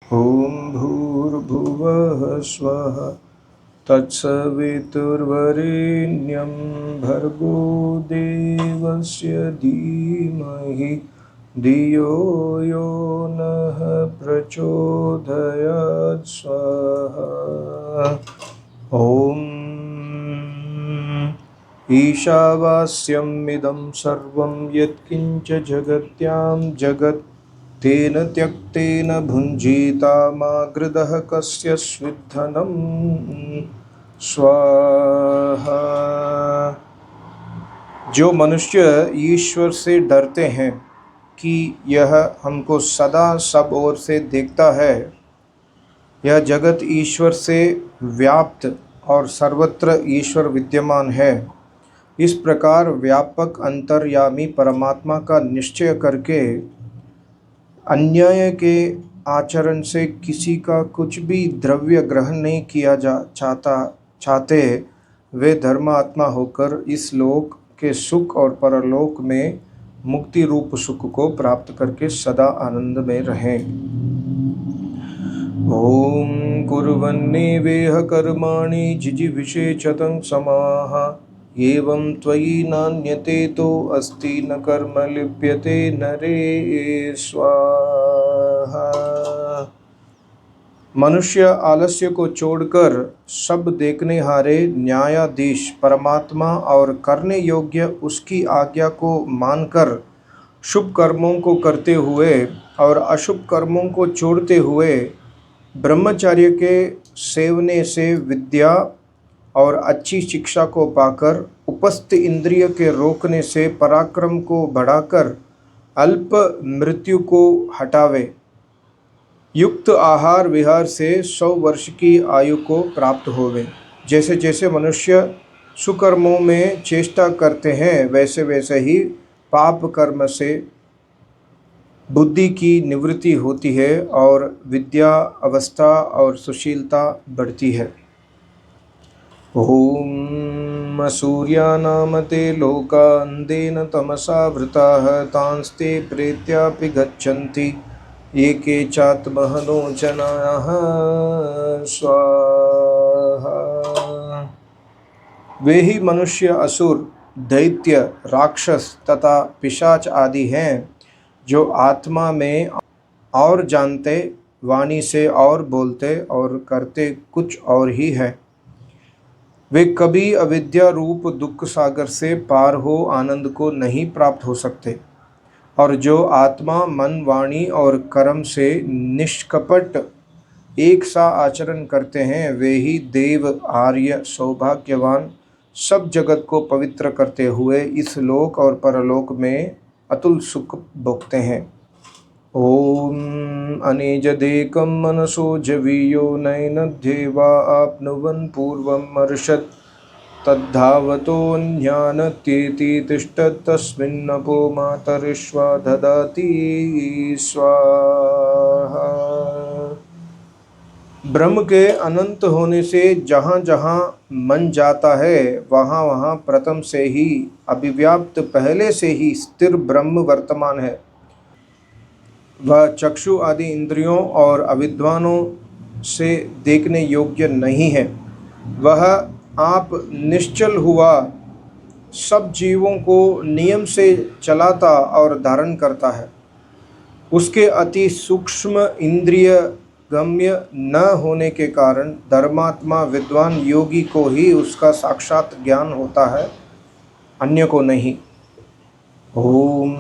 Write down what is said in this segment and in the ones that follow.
ॐ भूर्भुवः स्वः तत्सवितुर्वरेण्यं भर्गो देवस्य धीमहि धियो यो नः प्रचोदयात् स्वाहा। ॐ ईशावास्यमिदं सर्वं यत्किञ्च जगत्यां जगत् तेन त्यक्तेन भुञ्जीता मा गृधः कस्य स्विद्धनं स्वाहा। जो मनुष्य ईश्वर से डरते हैं कि यह हमको सदा सब ओर से देखता है, यह जगत ईश्वर से व्याप्त और सर्वत्र ईश्वर विद्यमान है, इस प्रकार व्यापक अंतर्यामी परमात्मा का निश्चय करके अन्याय के आचरण से किसी का कुछ भी द्रव्य ग्रहण नहीं किया चाहते, वे धर्मात्मा होकर इस लोक के सुख और परलोक में मुक्ति रूप सुख को प्राप्त करके सदा आनंद में रहें। ओम कुर्वन्नेवेह कर्माणि जिजीविषेचतं समाः एवं त्वयि नान्यते तो अस्ति न कर्म लिप्यते नरे स्वाहा। मनुष्य आलस्य को छोड़कर सब देखने हारे न्यायाधीश परमात्मा और करने योग्य उसकी आज्ञा को मानकर शुभ कर्मों को करते हुए और अशुभ कर्मों को छोड़ते हुए ब्रह्मचर्य के सेवने से विद्या और अच्छी शिक्षा को पाकर उपस्थ इंद्रिय के रोकने से पराक्रम को बढ़ाकर अल्प मृत्यु को हटावे, युक्त आहार विहार से 100 वर्ष की आयु को प्राप्त होवे। जैसे जैसे मनुष्य सुकर्मों में चेष्टा करते हैं, वैसे वैसे ही पाप कर्म से बुद्धि की निवृत्ति होती है और विद्या अवस्था और सुशीलता बढ़ती है। ओम सूर्यानाम ते लोका अंधेन तमसा वृताः तांस्ते प्रेत्यापि गच्छन्ति ये के चात्महनो जनाः स्वाहा। वे ही मनुष्य, असुर, दैत्य, राक्षस तथा पिशाच आदि हैं जो आत्मा में और जानते, वाणी से और बोलते और करते कुछ और ही है। वे कभी अविद्या रूप दुख सागर से पार हो आनंद को नहीं प्राप्त हो सकते, और जो आत्मा मन वाणी और कर्म से निष्कपट एक सा आचरण करते हैं, वे ही देव, आर्य, सौभाग्यवान, सब जगत को पवित्र करते हुए इस लोक और परलोक में अतुल सुख भोगते हैं। ओम अनेजदेकं मनसो जवीयो नैनध्येवा आप्नुवन् पूर्वमर्षत् तद्धावतोऽन्यानत्येति तिष्ठत् तस्मिन्नपो मातरिश्वा ददाति स्वाहा। ब्रह्म के अनंत होने से जहाँ जहाँ मन जाता है, वहाँ वहाँ प्रथम से ही अभिव्याप्त पहले से ही स्थिर ब्रह्म वर्तमान है। वह चक्षु आदि इंद्रियों और अविद्वानों से देखने योग्य नहीं है। वह आप निश्चल हुआ सब जीवों को नियम से चलाता और धारण करता है। उसके अति सूक्ष्म इंद्रिय गम्य न होने के कारण धर्मात्मा विद्वान योगी को ही उसका साक्षात ज्ञान होता है, अन्य को नहीं। ओम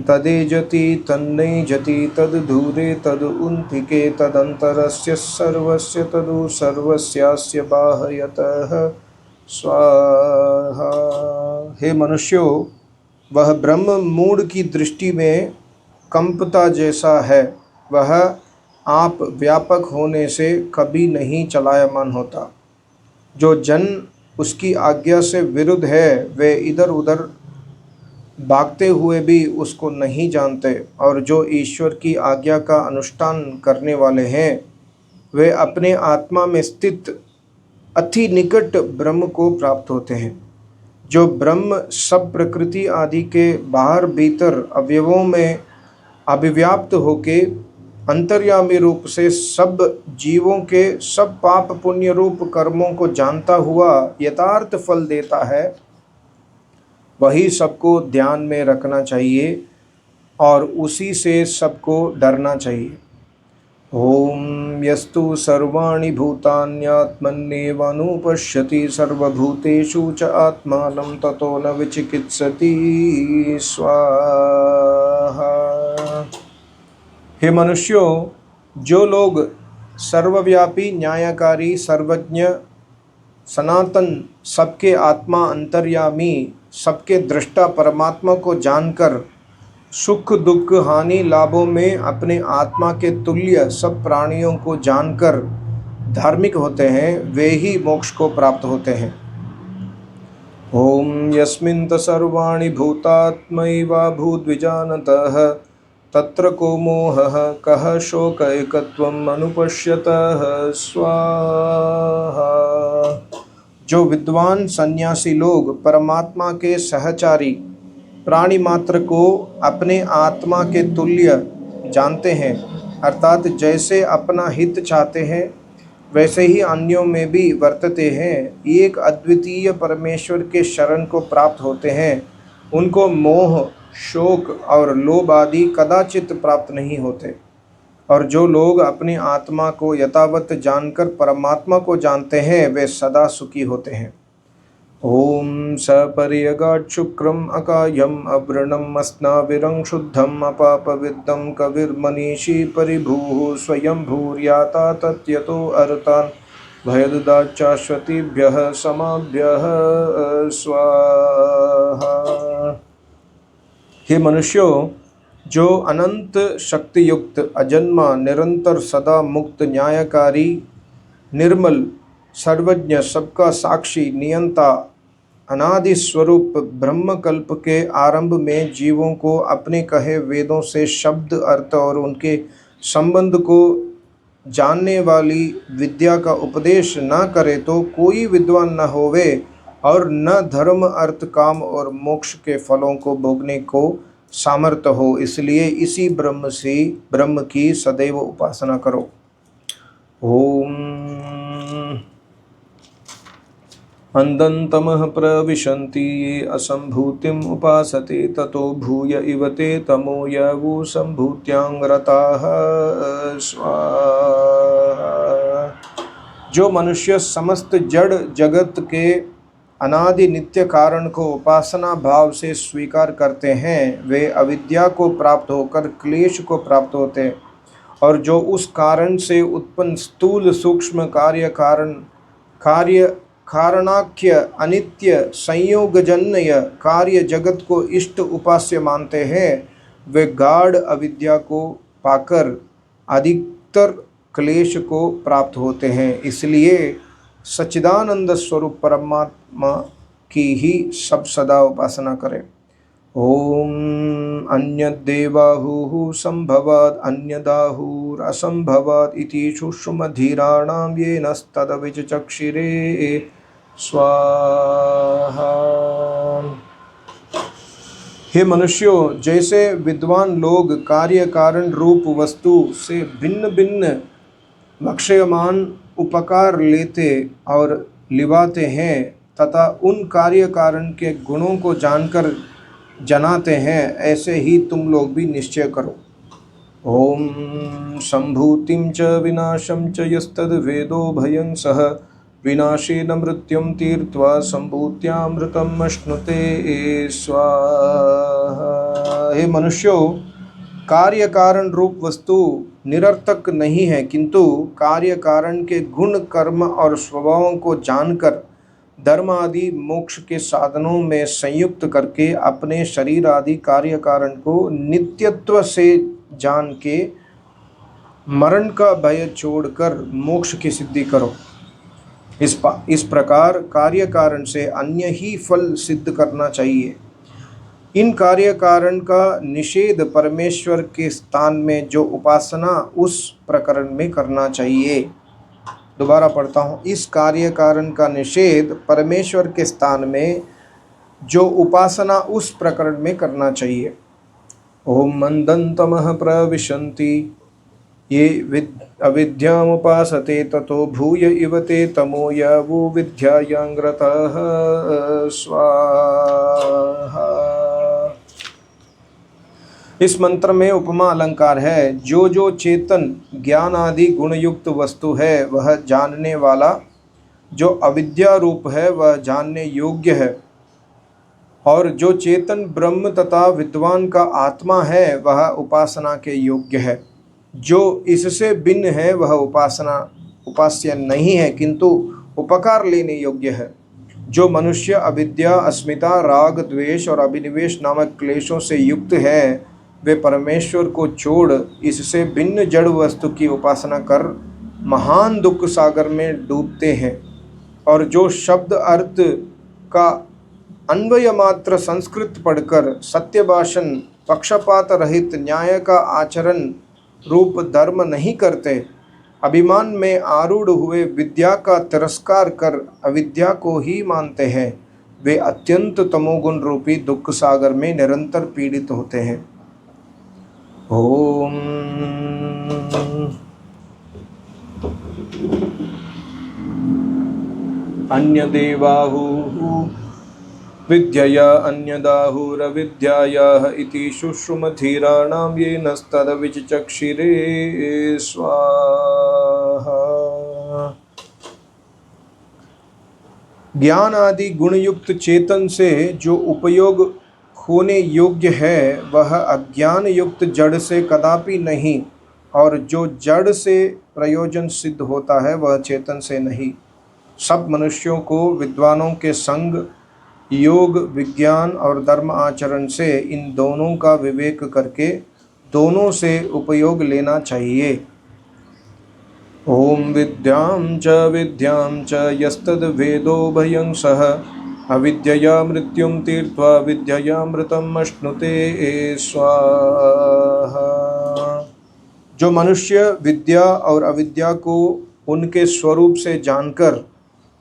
तदेजति तन्नैजति तद्दूरे तदुन्तिके तदंतरस्य सर्वस्य तदु सर्वस्यास्य बाह्यतः स्वाहा। हे मनुष्यों, वह ब्रह्म मूढ़ की दृष्टि में कंपता जैसा है। वह आप व्यापक होने से कभी नहीं चलायमान होता। जो जन उसकी आज्ञा से विरुद्ध है, वे इधर उधर भागते हुए भी उसको नहीं जानते, और जो ईश्वर की आज्ञा का अनुष्ठान करने वाले हैं, वे अपने आत्मा में स्थित अति निकट ब्रह्म को प्राप्त होते हैं। जो ब्रह्म सब प्रकृति आदि के बाहर भीतर अवयवों में अभिव्याप्त होके अंतर्यामी रूप से सब जीवों के सब पाप पुण्य रूप कर्मों को जानता हुआ यथार्थ फल देता है, वही सबको ध्यान में रखना चाहिए और उसी से सबको डरना चाहिए। ओम यस्तु सर्वाणि भूतान्यात्मन्येवानुपश्यति सर्वभूतेषु च आत्मानं ततो न विचिकित्सति स्वाहा। हे मनुष्यों, जो लोग सर्वव्यापी, न्यायकारी, सर्वज्ञ, सनातन, सबके आत्मा, अंतर्यामी, सबके दृष्टा परमात्मा को जानकर सुख दुख हानि लाभों में अपने आत्मा के तुल्य सब प्राणियों को जानकर धार्मिक होते हैं, वे ही मोक्ष को प्राप्त होते हैं। ओम यस्मिन् सर्वाणि भूतात्मैवा भूद्विजानतः तत्र को मोहः कः शोक एकत्वम् अनुपश्यतः स्वाहा। जो विद्वान सन्यासी लोग परमात्मा के सहचारी प्राणी मात्र को अपने आत्मा के तुल्य जानते हैं, अर्थात जैसे अपना हित चाहते हैं वैसे ही अन्यों में भी वर्तते हैं, एक अद्वितीय परमेश्वर के शरण को प्राप्त होते हैं, उनको मोह, शोक और लोभ आदि कदाचित प्राप्त नहीं होते। और जो लोग अपनी आत्मा को यथावत जानकर परमात्मा को जानते हैं, वे सदा सुखी होते हैं। ओम सपर्यगात् शुक्रम अकायम अवृणम अस्नाविरं शुद्धम अपापविद्दं कविर्मनीषी परिभूः स्वयं भूर्याता तत्यतो अरतान् भयददाच्चाश्वतीभ्यः समाभ्यः स्वाहा। हे मनुष्यों, जो अनंत शक्तियुक्त, अजन्मा, निरंतर, सदा मुक्त, न्यायकारी, निर्मल, सर्वज्ञ, सबका साक्षी, नियंता, अनादि स्वरूप ब्रह्मकल्प के आरंभ में जीवों को अपने कहे वेदों से शब्द, अर्थ और उनके संबंध को जानने वाली विद्या का उपदेश न करे तो कोई विद्वान न होवे और न धर्म, अर्थ, काम और मोक्ष के फलों को भोगने को सामर्थ्य हो। इसलिए इसी ब्रह्म की सदैव उपासना करो। ओम अंधन्तमः प्रविशन्ति ये असंभूतिम उपासते ततो भूय इव ते तमो यवो संभूत्यां रताः स्वाहा। जो मनुष्य समस्त जड़ जगत के अनादि नित्य कारण को उपासना भाव से स्वीकार करते हैं, वे अविद्या को प्राप्त होकर क्लेश को प्राप्त होते हैं, और जो उस कारण से उत्पन्न स्थूल सूक्ष्म कारणाख्य अनित्य संयोगजन्य कार्य जगत को इष्ट उपास्य मानते हैं, वे गाढ़ अविद्या को पाकर अधिकतर क्लेश को प्राप्त होते हैं। इसलिए सच्चिदानंद स्वरूप परमात्मा की ही सब सदा उपासना करें। ओम अन्यदेवाहुः संभवात् अन्यदाहुर असंभवात् इति सुषुमधीराणां येनस्तद्विचक्षिरे स्वाहा। हे मनुष्यों, जैसे विद्वान लोग कार्य कारण रूप वस्तु से भिन्न भिन्न लक्ष्यमान उपकार लेते और लिवाते हैं तथा उन कार्य कारण के गुणों को जानकर जनाते हैं, ऐसे ही तुम लोग भी निश्चय करो। ओम संभूतिं च विनाशं च यस्तद् वेदो भयं सह विनाशेन मृत्युं तीर्त्वा संभूत्यामृतम् अश्नुते स्वाहा। हे मनुष्यों, कार्य कारण रूप वस्तु निरर्थक नहीं है, किंतु कार्य कारण के गुण, कर्म और स्वभावों को जानकर धर्म आदि मोक्ष के साधनों में संयुक्त करके अपने शरीर आदि कार्य कारण को नित्यत्व से जान के मरण का भय छोड़कर मोक्ष की सिद्धि करो। इस प्रकार कार्य कारण से अन्य ही फल सिद्ध करना चाहिए। इन कार्य कारण का निषेध परमेश्वर के स्थान में जो उपासना उस प्रकरण में करना चाहिए। दोबारा पढ़ता हूँ। इस कार्य कारण का निषेध परमेश्वर के स्थान में जो उपासना उस प्रकरण में करना चाहिए। ओम मंदन्तमः प्रविशन्ति ये अविद्यामुपासते ततो भूय इव ते तमो यावो विद्यायाङ्ग्रताः स्वाहा। इस मंत्र में उपमा अलंकार है। जो जो चेतन ज्ञान आदि गुणयुक्त वस्तु है वह जानने वाला, जो अविद्या रूप है वह जानने योग्य है, और जो चेतन ब्रह्म तथा विद्वान का आत्मा है वह उपासना के योग्य है। जो इससे भिन्न है वह उपास्य नहीं है, किंतु उपकार लेने योग्य है। जो मनुष्य अविद्या, अस्मिता, राग, द्वेष और अभिनिवेश नामक क्लेशों से युक्त है वे परमेश्वर को छोड़ इससे भिन्न जड़ वस्तु की उपासना कर महान दुख सागर में डूबते हैं। और जो शब्द अर्थ का अन्वय मात्र संस्कृत पढ़कर सत्य भाषण, पक्षपात रहित न्याय का आचरण रूप धर्म नहीं करते, अभिमान में आरूढ़ हुए विद्या का तिरस्कार कर अविद्या को ही मानते हैं, वे अत्यंत तमोगुण रूपी दुख सागर में निरंतर पीड़ित होते हैं। ओम अन्यदेवाहुः विद्यया अन्यदाहुरविद्यायाः इति शुश्रुमधीराणां येनस्तदविचक्षिरे स्वाहा। ज्ञान आदि गुणयुक्त चेतन से जो उपयोग होने योग्य है वह अज्ञान युक्त जड़ से कदापि नहीं, और जो जड़ से प्रयोजन सिद्ध होता है वह चेतन से नहीं। सब मनुष्यों को विद्वानों के संग, योग, विज्ञान और धर्म आचरण से इन दोनों का विवेक करके दोनों से उपयोग लेना चाहिए। ओम विद्यां च यस्तद् वेदो भयं सः अविद्यया मृत्युं तीर्त्वा विद्ययामृतम् अश्नुते स्वाहा। जो मनुष्य विद्या और अविद्या को उनके स्वरूप से जानकर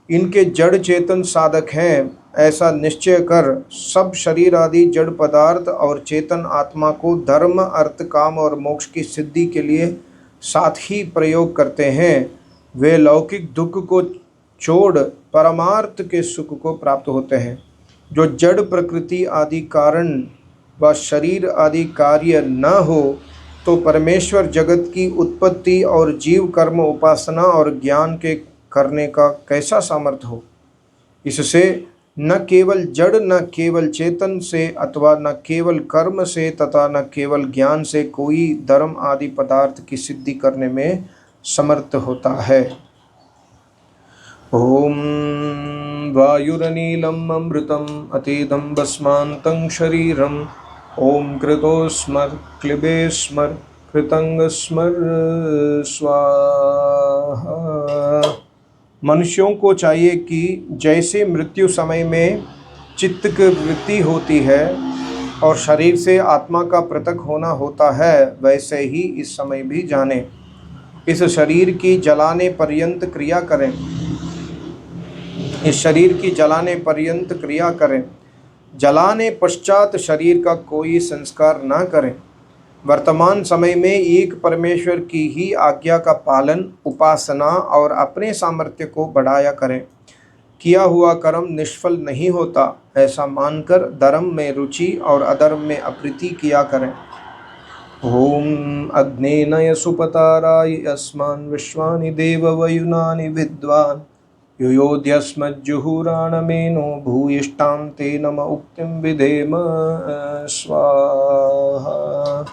इनके जड़ चेतन साधक हैं ऐसा निश्चय कर सब शरीर आदि जड़ पदार्थ और चेतन आत्मा को धर्म, अर्थ, काम और मोक्ष की सिद्धि के लिए साथ ही प्रयोग करते हैं, वे लौकिक दुख को छोड़ परमार्थ के सुख को प्राप्त होते हैं। जो जड़ प्रकृति आदि कारण व शरीर आदि कार्य न हो तो परमेश्वर जगत की उत्पत्ति और जीव कर्म, उपासना और ज्ञान के करने का कैसा सामर्थ्य हो। इससे न केवल जड़, न केवल चेतन से अथवा न केवल कर्म से तथा न केवल ज्ञान से कोई धर्म आदि पदार्थ की सिद्धि करने में समर्थ होता है। ओम वायुरनीलम अमृतम अतीदं भस्मान्तं शरीरम ओम कृतोस्मर क्लिबे स्मर कृतंग स्मर स्वाहा। मनुष्यों को चाहिए कि जैसे मृत्यु समय में चित्त की वृत्ति होती है और शरीर से आत्मा का पृथक होना होता है, वैसे ही इस समय भी जाने। इस शरीर की जलाने पर्यंत क्रिया करें, इस शरीर की जलाने पर्यंत क्रिया करें, जलाने पश्चात शरीर का कोई संस्कार न करें। वर्तमान समय में एक परमेश्वर की ही आज्ञा का पालन, उपासना और अपने सामर्थ्य को बढ़ाया करें। किया हुआ कर्म निष्फल नहीं होता ऐसा मानकर धर्म में रुचि और अधर्म में अप्रीति किया करें। ओम अग्नेनय सुपताराय अस्मान् विश्वानि देववयुनानि विद्वान् युयोध्यस्मज्जुहुराणमेनो भूयिष्ठां ते नम उक्तिं विधेम स्वाहा।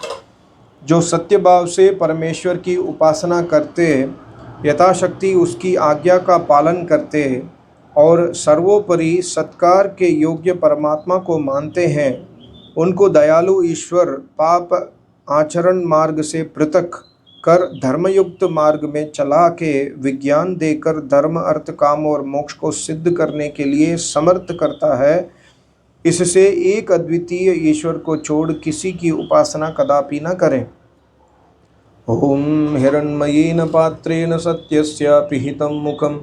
जो सत्य भाव से परमेश्वर की उपासना करते, यथाशक्ति उसकी आज्ञा का पालन करते और सर्वोपरि सत्कार के योग्य परमात्मा को मानते हैं, उनको दयालु ईश्वर पाप आचरण मार्ग से पृथक कर धर्मयुक्त मार्ग में चला के विज्ञान देकर धर्म, अर्थ, काम और मोक्ष को सिद्ध करने के लिए समर्थ करता है। इससे एक अद्वितीय ईश्वर को छोड़ किसी की उपासना कदापि न करें। ओम हिरण्मयेन पात्रेण सत्यस्य पिहितं मुखं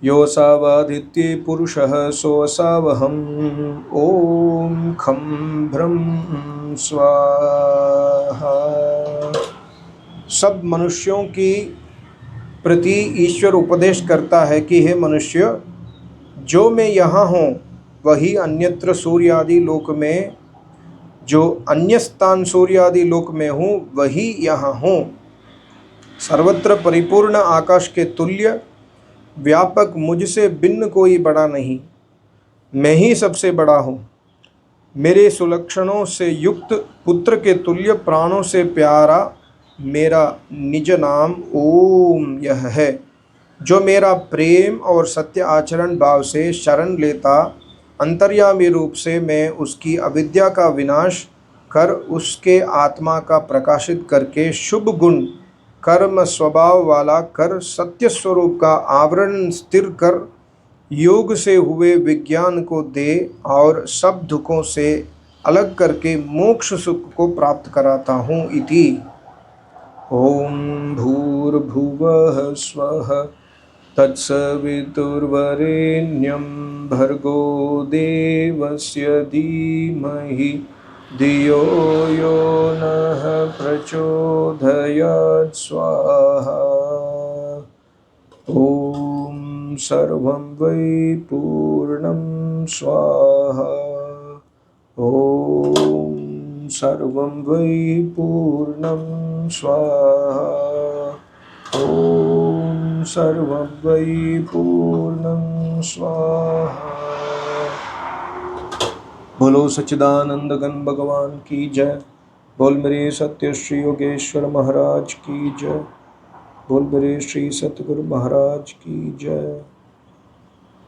योऽसावादित्ये पुरुषः सोऽसावहम्। ओम खं भ्रं स्वाहा। सब मनुष्यों की प्रति ईश्वर उपदेश करता है कि हे मनुष्य, जो मैं यहाँ हूँ वही अन्यत्र सूर्यादि लोक में, जो अन्य स्थान सूर्यादि लोक में हूँ वही यहाँ हूँ। सर्वत्र परिपूर्ण आकाश के तुल्य व्यापक मुझसे भिन्न कोई बड़ा नहीं, मैं ही सबसे बड़ा हूँ। मेरे सुलक्षणों से युक्त पुत्र के तुल्य प्राणों से प्यारा मेरा निज नाम ओम यह है। जो मेरा प्रेम और सत्य आचरण भाव से शरण लेता, अंतर्यामी रूप से मैं उसकी अविद्या का विनाश कर उसके आत्मा का प्रकाशित करके शुभ गुण कर्म स्वभाव वाला कर सत्य स्वरूप का आवरण स्थिर कर योग से हुए विज्ञान को दे और सब दुखों से अलग करके मोक्ष सुख को प्राप्त कराता हूँ इति। ओम भूर्भुवः स्वः तत्सवितुर्वरेण्यं भर्गो देवस्य धीमहि धियो यो नः प्रचोदयात् स्वाहा। ओम सर्वं वै पूर्णं स्वाहा। ओम सर्वं वै पूर्णं स्वाहा। ओम सर्वं वै पूर्णं स्वाहा। बोलो सच्चिदानंद घन भगवान की जय। बोल मेरे सत्य श्री योगेश्वर महाराज की जय। बोल मेरे श्री सतगुरु महाराज की जय।